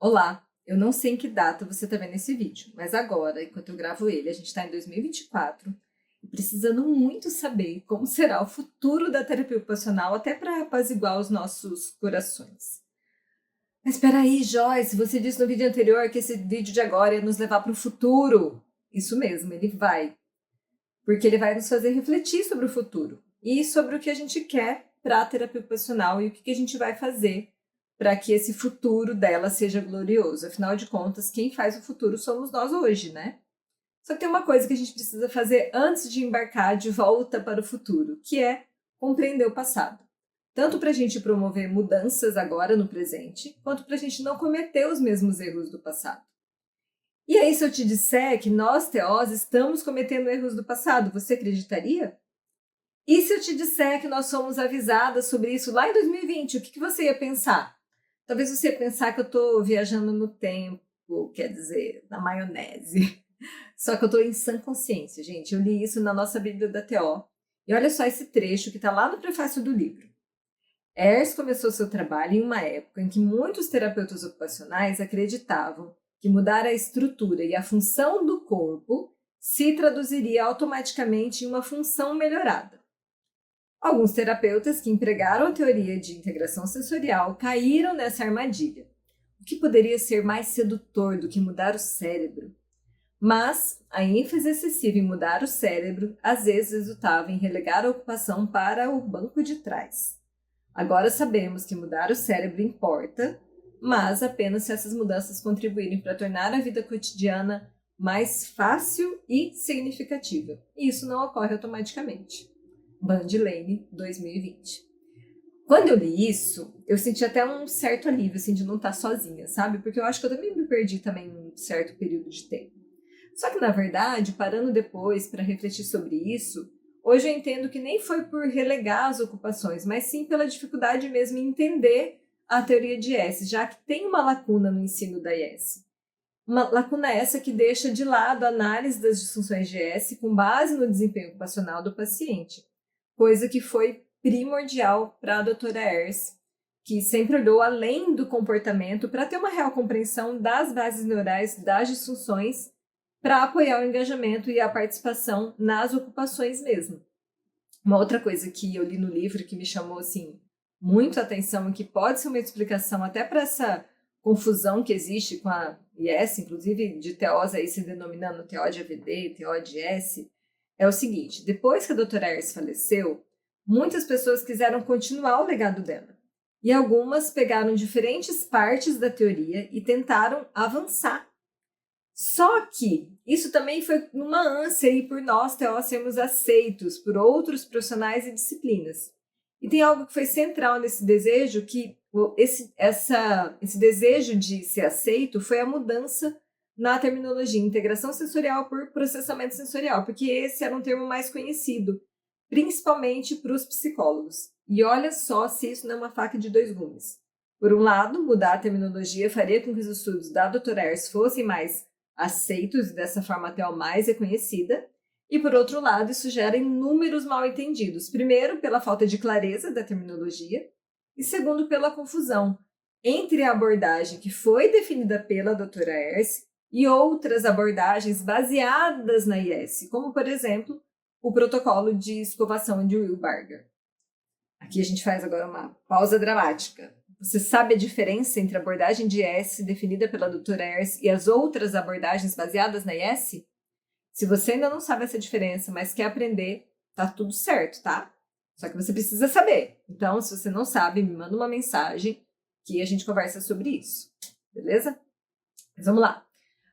Olá, eu não sei em que data você está vendo esse vídeo, mas agora, enquanto eu gravo ele, a gente está em 2024 e precisando muito saber como será o futuro da terapia ocupacional até para apaziguar os nossos corações. Mas espera aí, Joyce, você disse no vídeo anterior que esse vídeo de agora ia nos levar para o futuro. Isso mesmo, ele vai, porque ele vai nos fazer refletir sobre o futuro e sobre o que a gente quer para a terapia ocupacional e o que a gente vai fazer para que esse futuro dela seja glorioso. Afinal de contas, quem faz o futuro somos nós hoje, né? Só que tem uma coisa que a gente precisa fazer antes de embarcar de volta para o futuro, que é compreender o passado. Tanto para a gente promover mudanças agora no presente, quanto para a gente não cometer os mesmos erros do passado. E aí, se eu te disser que nós, TOs, estamos cometendo erros do passado, você acreditaria? E se eu te disser que nós fomos avisadas sobre isso lá em 2020, o que você ia pensar? Talvez você ia pensar que eu estou viajando no tempo, quer dizer, na maionese. Só que eu estou em sã consciência, gente. Eu li isso na nossa Bíblia da TO. E olha só esse trecho que está lá no prefácio do livro. Ayres começou seu trabalho em uma época em que muitos terapeutas ocupacionais acreditavam que mudar a estrutura e a função do corpo se traduziria automaticamente em uma função melhorada. Alguns terapeutas que empregaram a teoria de integração sensorial caíram nessa armadilha. O que poderia ser mais sedutor do que mudar o cérebro? Mas a ênfase excessiva em mudar o cérebro às vezes resultava em relegar a ocupação para o banco de trás. Agora sabemos que mudar o cérebro importa, mas apenas se essas mudanças contribuírem para tornar a vida cotidiana mais fácil e significativa. E isso não ocorre automaticamente. Bandlane, 2020. Quando eu li isso, eu senti até um certo alívio, assim, de não estar sozinha, sabe? Porque eu acho que eu também me perdi também num certo período de tempo. Só que, na verdade, parando depois para refletir sobre isso, hoje eu entendo que nem foi por relegar as ocupações, mas sim pela dificuldade mesmo em entender a teoria de IES, já que tem uma lacuna no ensino da IES. Uma lacuna essa que deixa de lado a análise das disfunções de IES com base no desempenho ocupacional do paciente, coisa que foi primordial para a doutora Ayres, que sempre olhou além do comportamento para ter uma real compreensão das bases neurais das disfunções para apoiar o engajamento e a participação nas ocupações mesmo. Uma outra coisa que eu li no livro que me chamou assim muito a atenção e que pode ser uma explicação até para essa confusão que existe com a IS, inclusive de TOs aí se denominando TO de AVD, TO de IS, é o seguinte: depois que a doutora Ayres faleceu, muitas pessoas quiseram continuar o legado dela. E algumas pegaram diferentes partes da teoria e tentaram avançar. Só que isso também foi numa ânsia aí por nós, TOs, sermos aceitos por outros profissionais e disciplinas. E tem algo que foi central nesse desejo, que esse desejo de ser aceito foi a mudança na terminologia, integração sensorial por processamento sensorial, porque esse era um termo mais conhecido, principalmente para os psicólogos. E olha só se isso não é uma faca de dois gumes. Por um lado, mudar a terminologia faria com que os estudos da doutora Ayres fossem mais aceitos e dessa forma até mais reconhecida, e por outro lado, isso gera inúmeros mal-entendidos. Primeiro, pela falta de clareza da terminologia, e segundo, pela confusão entre a abordagem que foi definida pela doutora Ayres e outras abordagens baseadas na IS, como, por exemplo, o protocolo de escovação de Wilbarger. Aqui a gente faz agora uma pausa dramática. Você sabe a diferença entre a abordagem de IS definida pela doutora Ayres e as outras abordagens baseadas na IS? Se você ainda não sabe essa diferença, mas quer aprender, tá tudo certo, tá? Só que você precisa saber. Então, se você não sabe, me manda uma mensagem que a gente conversa sobre isso. Beleza? Mas vamos lá.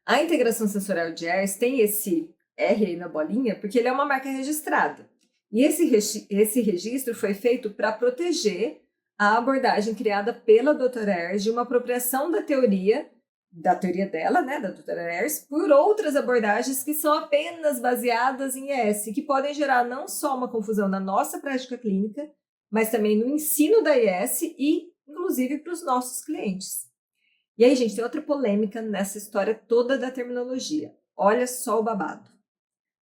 A integração sensorial de Ayres tem esse R aí na bolinha porque ele é uma marca registrada. E esse registro foi feito para proteger a abordagem criada pela doutora Ayres de uma apropriação da teoria dela, né, da doutora Ayres, por outras abordagens que são apenas baseadas em IS, que podem gerar não só uma confusão na nossa prática clínica, mas também no ensino da IS e, inclusive, para os nossos clientes. E aí, gente, tem outra polêmica nessa história toda da terminologia. Olha só o babado.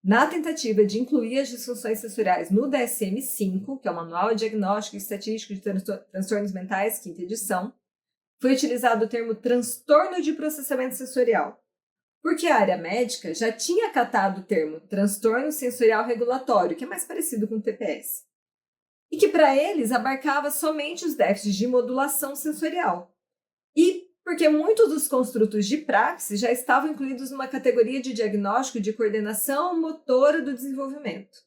Na tentativa de incluir as disfunções sensoriais no DSM-5, que é o Manual Diagnóstico e Estatístico de Transtornos Mentais, quinta edição, foi utilizado o termo transtorno de processamento sensorial, porque a área médica já tinha acatado o termo transtorno sensorial regulatório, que é mais parecido com o TPS, e que para eles abarcava somente os déficits de modulação sensorial. E porque muitos dos construtos de praxis já estavam incluídos numa categoria de diagnóstico de coordenação motora do desenvolvimento.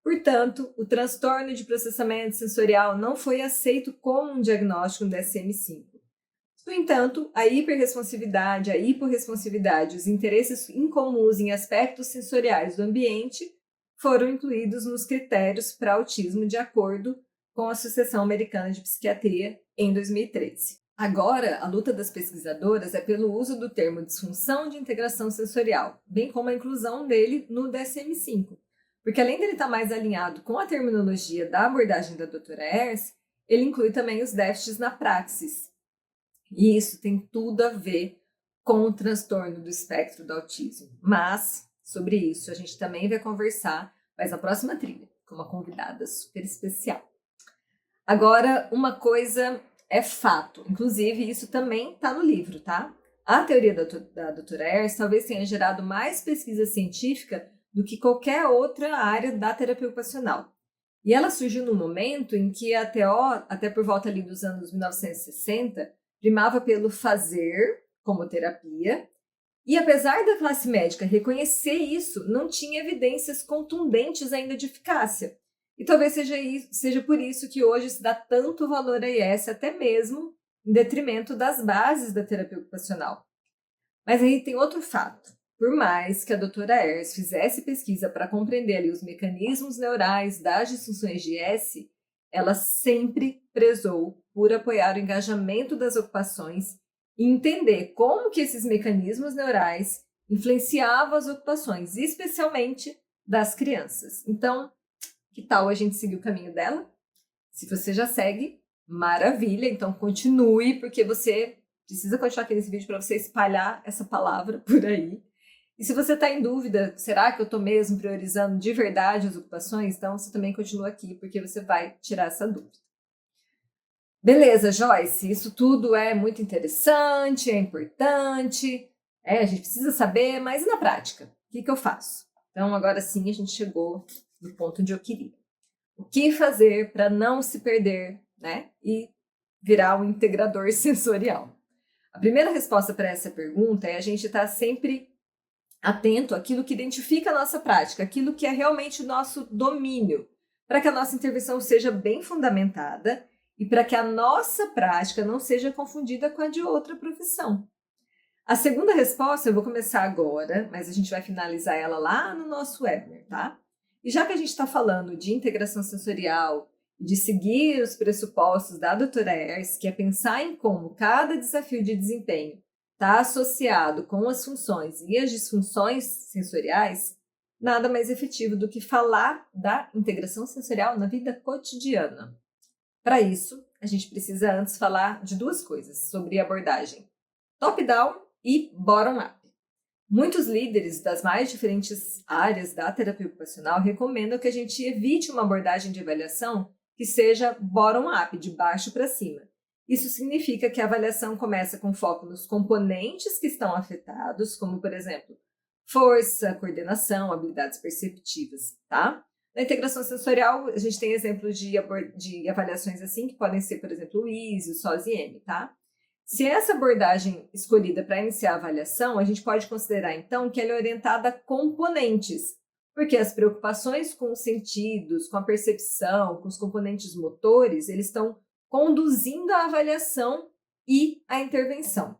Portanto, o transtorno de processamento sensorial não foi aceito como um diagnóstico no DSM-5. No entanto, a hiperresponsividade, a hiporresponsividade, os interesses incomuns em aspectos sensoriais do ambiente foram incluídos nos critérios para autismo de acordo com a Associação Americana de Psiquiatria em 2013. Agora, a luta das pesquisadoras é pelo uso do termo disfunção de integração sensorial, bem como a inclusão dele no DSM-5, porque além dele estar mais alinhado com a terminologia da abordagem da doutora Ers, ele inclui também os déficits na praxis. E isso tem tudo a ver com o transtorno do espectro do autismo. Mas, sobre isso, a gente também vai conversar, mas na próxima trilha, com uma convidada super especial. Agora, uma coisa é fato, inclusive isso também está no livro, tá? A teoria da doutora Ers talvez tenha gerado mais pesquisa científica do que qualquer outra área da terapia ocupacional. E ela surgiu no momento em que a TO, até por volta ali dos anos 1960, primava pelo fazer como terapia, e apesar da classe médica reconhecer isso, não tinha evidências contundentes ainda de eficácia. E talvez seja por isso que hoje se dá tanto valor a IS, até mesmo em detrimento das bases da terapia ocupacional. Mas aí tem outro fato. Por mais que a doutora Ers fizesse pesquisa para compreender ali os mecanismos neurais das disfunções de IS, ela sempre prezou por apoiar o engajamento das ocupações e entender como que esses mecanismos neurais influenciavam as ocupações, especialmente das crianças. Então, que tal a gente seguir o caminho dela? Se você já segue, maravilha, então continue, porque você precisa continuar aqui nesse vídeo para você espalhar essa palavra por aí. E se você está em dúvida, será que eu estou mesmo priorizando de verdade as ocupações? Então, você também continua aqui, porque você vai tirar essa dúvida. Beleza, Joyce, isso tudo é muito interessante, é importante, a gente precisa saber, mas e na prática? O que eu faço? Então, agora sim, a gente chegou no ponto onde eu queria. O que fazer para não se perder, né? E virar um integrador sensorial? A primeira resposta para essa pergunta é a gente estar sempre atento àquilo que identifica a nossa prática, aquilo que é realmente o nosso domínio, para que a nossa intervenção seja bem fundamentada e para que a nossa prática não seja confundida com a de outra profissão. A segunda resposta eu vou começar agora, mas a gente vai finalizar ela lá no nosso webinar, tá? E já que a gente está falando de integração sensorial e de seguir os pressupostos da doutora Ers, que é pensar em como cada desafio de desempenho está associado com as funções e as disfunções sensoriais, nada mais efetivo do que falar da integração sensorial na vida cotidiana. Para isso, a gente precisa antes falar de duas coisas sobre abordagem top-down e bottom-up. Muitos líderes das mais diferentes áreas da terapia ocupacional recomendam que a gente evite uma abordagem de avaliação que seja bottom-up, de baixo para cima. Isso significa que a avaliação começa com foco nos componentes que estão afetados, como, por exemplo, força, coordenação, habilidades perceptivas, tá? Na integração sensorial, a gente tem exemplos de avaliações assim, que podem ser, por exemplo, o ISO, o SOS e M, tá? Se essa abordagem escolhida para iniciar a avaliação, a gente pode considerar, então, que ela é orientada a componentes, porque as preocupações com os sentidos, com a percepção, com os componentes motores, eles estão conduzindo a avaliação e a intervenção.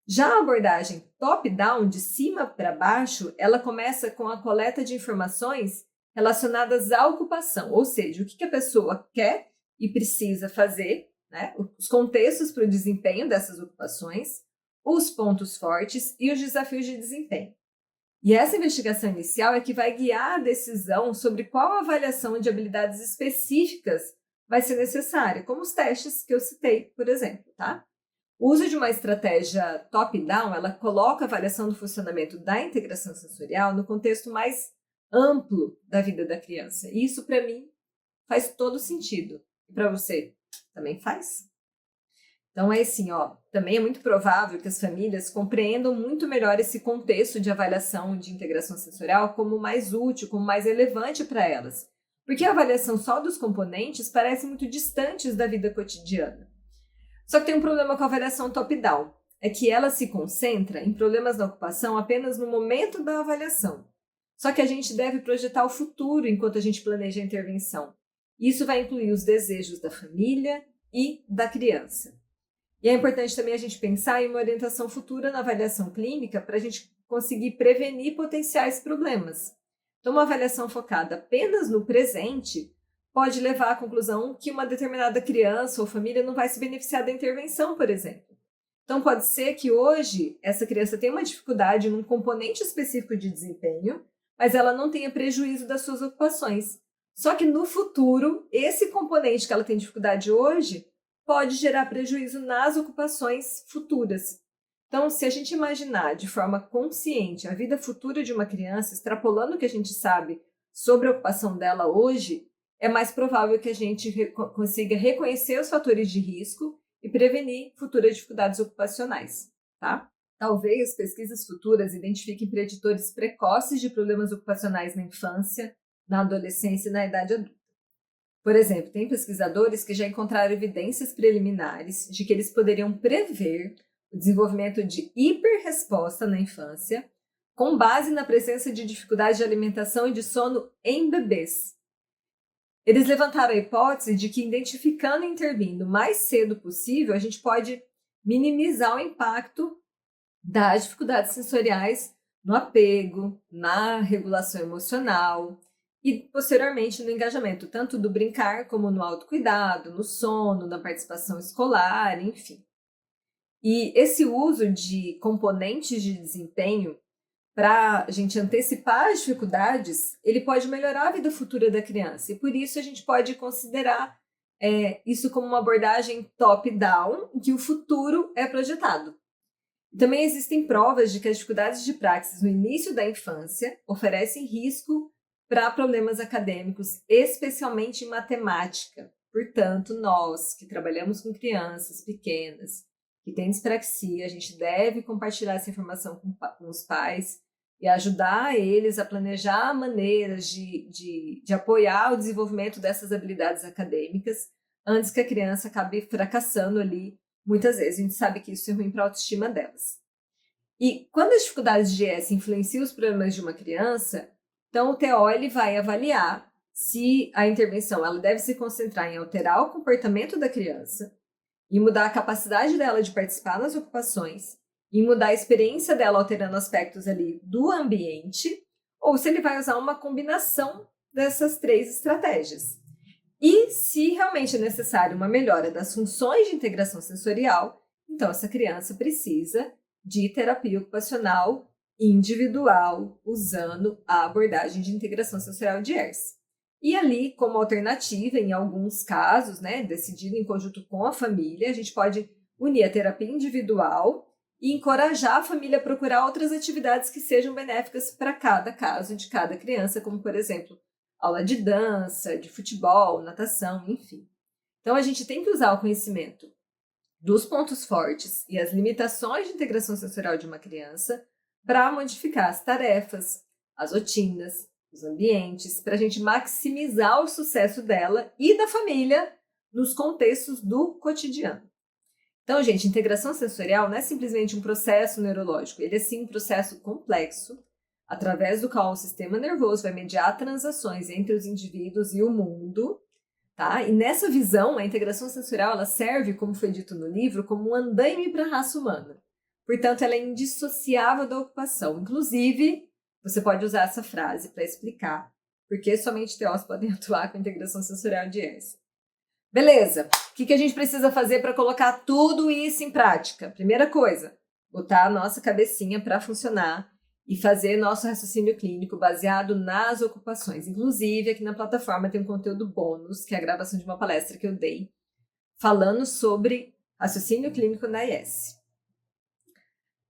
Já a abordagem top-down, de cima para baixo, ela começa com a coleta de informações relacionadas à ocupação, ou seja, o que a pessoa quer e precisa fazer, né? Os contextos para o desempenho dessas ocupações, os pontos fortes e os desafios de desempenho. E essa investigação inicial é que vai guiar a decisão sobre qual avaliação de habilidades específicas vai ser necessária, como os testes que eu citei, por exemplo, tá? O uso de uma estratégia top-down, ela coloca a avaliação do funcionamento da integração sensorial no contexto mais amplo da vida da criança. E isso, para mim, faz todo sentido. E para você, também faz? Então é assim, também é muito provável que as famílias compreendam muito melhor esse contexto de avaliação de integração sensorial como mais útil, como mais relevante para elas. Porque a avaliação só dos componentes parece muito distantes da vida cotidiana. Só que tem um problema com a avaliação top-down, é que ela se concentra em problemas da ocupação apenas no momento da avaliação. Só que a gente deve projetar o futuro enquanto a gente planeja a intervenção. Isso vai incluir os desejos da família e da criança. E é importante também a gente pensar em uma orientação futura na avaliação clínica para a gente conseguir prevenir potenciais problemas. Então, uma avaliação focada apenas no presente pode levar à conclusão que uma determinada criança ou família não vai se beneficiar da intervenção, por exemplo. Então, pode ser que hoje essa criança tenha uma dificuldade num componente específico de desempenho, mas ela não tenha prejuízo das suas ocupações. Só que no futuro, esse componente que ela tem dificuldade hoje pode gerar prejuízo nas ocupações futuras. Então, se a gente imaginar de forma consciente a vida futura de uma criança, extrapolando o que a gente sabe sobre a ocupação dela hoje, é mais provável que a gente consiga reconhecer os fatores de risco e prevenir futuras dificuldades ocupacionais, tá? Talvez pesquisas futuras identifiquem preditores precoces de problemas ocupacionais na infância, na adolescência e na idade adulta. Por exemplo, tem pesquisadores que já encontraram evidências preliminares de que eles poderiam prever o desenvolvimento de hiperresposta na infância, com base na presença de dificuldade de alimentação e de sono em bebês. Eles levantaram a hipótese de que, identificando e intervindo o mais cedo possível, a gente pode minimizar o impacto das dificuldades sensoriais no apego, na regulação emocional e, posteriormente, no engajamento, tanto do brincar como no autocuidado, no sono, na participação escolar, enfim. E esse uso de componentes de desempenho para a gente antecipar as dificuldades, ele pode melhorar a vida futura da criança. E por isso a gente pode considerar isso como uma abordagem top-down, em que o futuro é projetado. Também existem provas de que as dificuldades de praxis no início da infância oferecem risco para problemas acadêmicos, especialmente em matemática. Portanto, nós que trabalhamos com crianças pequenas, que têm dispraxia, a gente deve compartilhar essa informação com os pais e ajudar eles a planejar maneiras de apoiar o desenvolvimento dessas habilidades acadêmicas antes que a criança acabe fracassando ali. Muitas vezes a gente sabe que isso é ruim para a autoestima delas. E quando as dificuldades de ES influenciam os problemas de uma criança, então o TO ele vai avaliar se a intervenção ela deve se concentrar em alterar o comportamento da criança, em mudar a capacidade dela de participar nas ocupações, em mudar a experiência dela alterando aspectos ali do ambiente, ou se ele vai usar uma combinação dessas três estratégias. E se realmente é necessário uma melhora das funções de integração sensorial, então essa criança precisa de terapia ocupacional individual, usando a abordagem de integração sensorial de ERS. E ali, como alternativa, em alguns casos, decidido em conjunto com a família, a gente pode unir a terapia individual e encorajar a família a procurar outras atividades que sejam benéficas para cada caso de cada criança, como, por exemplo, aula de dança, de futebol, natação, enfim. Então, a gente tem que usar o conhecimento dos pontos fortes e as limitações de integração sensorial de uma criança para modificar as tarefas, as rotinas, os ambientes, para a gente maximizar o sucesso dela e da família nos contextos do cotidiano. Então, gente, integração sensorial não é simplesmente um processo neurológico, ele é sim um processo complexo, através do qual o sistema nervoso vai mediar transações entre os indivíduos e o mundo, tá? E nessa visão, a integração sensorial ela serve, como foi dito no livro, como um andaime para a raça humana. Portanto, ela é indissociável da ocupação. Inclusive, você pode usar essa frase para explicar por que somente TOs podem atuar com integração sensorial de ERS. Beleza, o que a gente precisa fazer para colocar tudo isso em prática? Primeira coisa, botar a nossa cabecinha para funcionar e fazer nosso raciocínio clínico baseado nas ocupações. Inclusive, aqui na plataforma tem um conteúdo bônus, que é a gravação de uma palestra que eu dei, falando sobre raciocínio clínico na IES.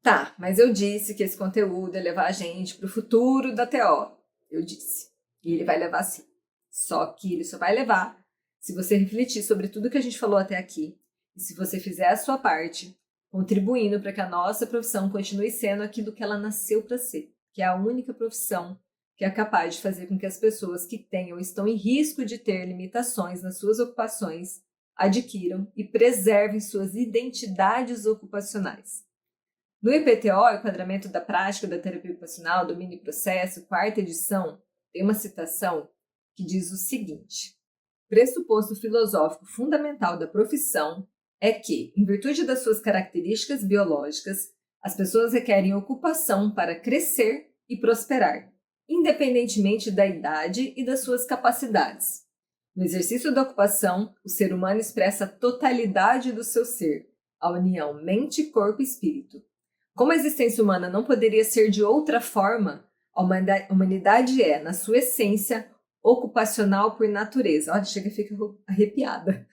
Tá, mas eu disse que esse conteúdo ia levar a gente para o futuro da TO. Eu disse. E ele vai levar sim. Só que ele só vai levar se você refletir sobre tudo que a gente falou até aqui e se você fizer a sua parte, contribuindo para que a nossa profissão continue sendo aquilo que ela nasceu para ser, que é a única profissão que é capaz de fazer com que as pessoas que tenham estão em risco de ter limitações nas suas ocupações adquiram e preservem suas identidades ocupacionais. No IPTO, Enquadramento da Prática da Terapia Ocupacional, do Mini Processo, quarta edição, tem uma citação que diz o seguinte: pressuposto filosófico fundamental da profissão é que, em virtude das suas características biológicas, as pessoas requerem ocupação para crescer e prosperar, independentemente da idade e das suas capacidades. No exercício da ocupação, o ser humano expressa a totalidade do seu ser, a união mente, corpo e espírito. Como a existência humana não poderia ser de outra forma, a humanidade é, na sua essência, ocupacional por natureza. Olha, chega e fica arrepiada.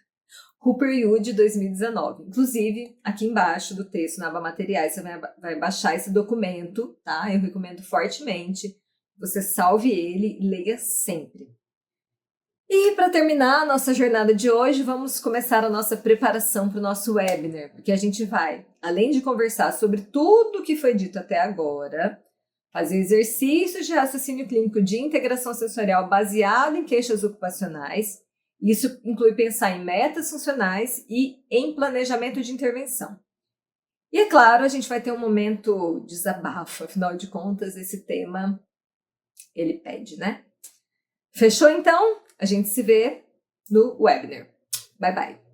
Cooper Yude, 2019. Inclusive, aqui embaixo do texto, na aba materiais, você vai baixar esse documento, tá? Eu recomendo fortemente. Você salve ele e leia sempre. E para terminar a nossa jornada de hoje, vamos começar a nossa preparação para o nosso webinar, porque a gente vai, além de conversar sobre tudo que foi dito até agora, fazer exercícios de raciocínio clínico de integração sensorial baseado em queixas ocupacionais. Isso inclui pensar em metas funcionais e em planejamento de intervenção. E é claro, a gente vai ter um momento desabafo, afinal de contas, esse tema, ele pede, né? Fechou então? A gente se vê no webinar. Bye, bye!